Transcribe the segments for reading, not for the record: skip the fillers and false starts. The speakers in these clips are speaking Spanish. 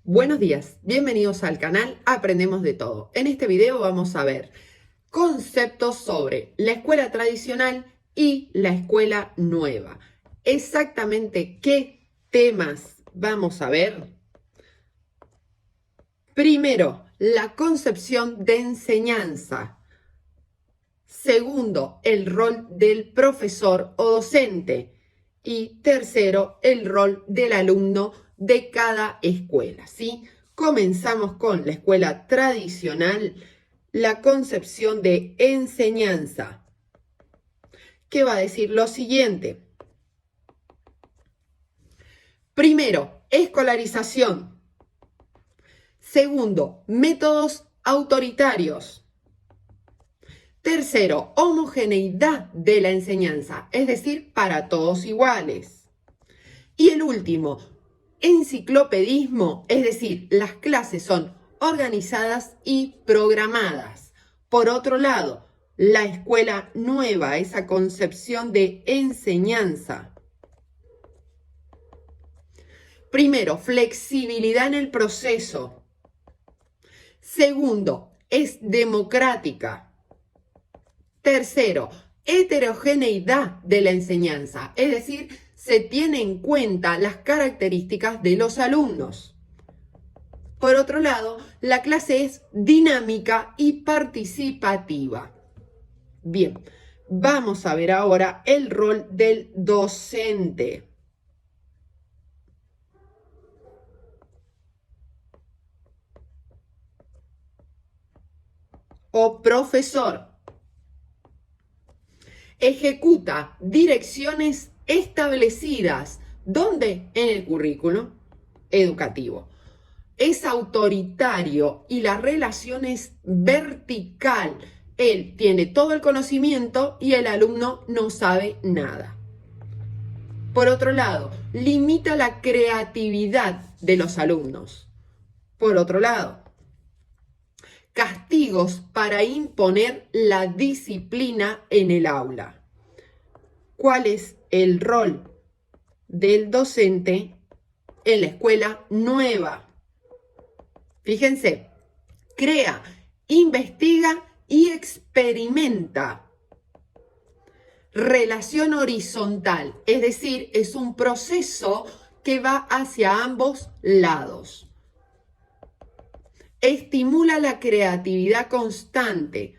Buenos días, bienvenidos al canal Aprendemos de Todo. En este video vamos a ver conceptos sobre la escuela tradicional y la escuela nueva. Exactamente qué temas vamos a ver. Primero, la concepción de enseñanza. Segundo, el rol del profesor o docente. Y tercero, el rol del alumno de cada escuela, ¿sí? Comenzamos con la escuela tradicional, la concepción de enseñanza, que va a decir lo siguiente. Primero, escolarización. Segundo, métodos autoritarios. Tercero, homogeneidad de la enseñanza, es decir, para todos iguales. Y el último, enciclopedismo, es decir, las clases son organizadas y programadas. Por otro lado, la escuela nueva, esa concepción de enseñanza. Primero, flexibilidad en el proceso. Segundo, es democrática. Tercero, heterogeneidad de la enseñanza, es decir, se tiene en cuenta las características de los alumnos. Por otro lado, la clase es dinámica y participativa. Bien, vamos a ver ahora el rol del docente. O profesor. Ejecuta direcciones establecidas. ¿Dónde? En el currículo educativo. Es autoritario y la relación es vertical. Él tiene todo el conocimiento y el alumno no sabe nada. Por otro lado, limita la creatividad de los alumnos. Por otro lado, castigos para imponer la disciplina en el aula. ¿Cuál es el rol del docente en la escuela nueva? Fíjense, crea, investiga y experimenta. Relación horizontal, es decir, es un proceso que va hacia ambos lados. Estimula la creatividad constante,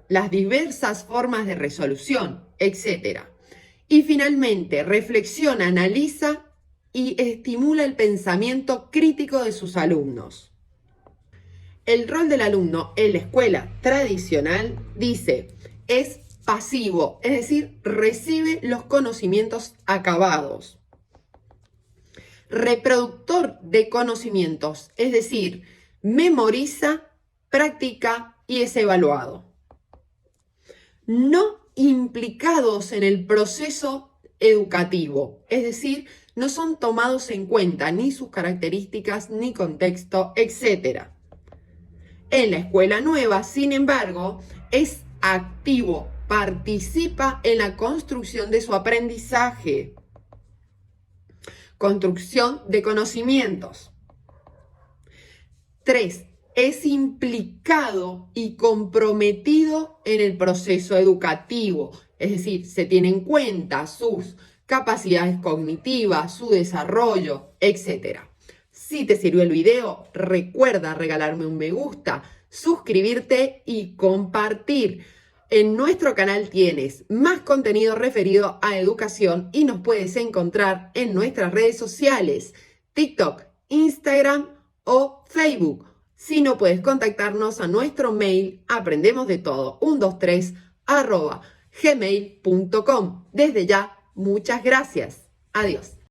las diversas formas de resolución, etc. Y finalmente, reflexiona, analiza y estimula el pensamiento crítico de sus alumnos. El rol del alumno en la escuela tradicional, dice, es pasivo, es decir, recibe los conocimientos acabados. Reproductor de conocimientos, es decir, memoriza, practica y es evaluado. No implicados en el proceso educativo, es decir, no son tomados en cuenta ni sus características, ni contexto, etc. En la escuela nueva, sin embargo, es activo, participa en la construcción de su aprendizaje, construcción de conocimientos. 3. Es implicado y comprometido en el proceso educativo, es decir, se tiene en cuenta sus capacidades cognitivas, su desarrollo, etc. Si te sirvió el video, recuerda regalarme un me gusta, suscribirte y compartir. En nuestro canal tienes más contenido referido a educación y nos puedes encontrar en nuestras redes sociales, TikTok, Instagram o Facebook. Si no, puedes contactarnos a nuestro mail aprendemosdetodo123@gmail.com. Desde ya, muchas gracias. Adiós.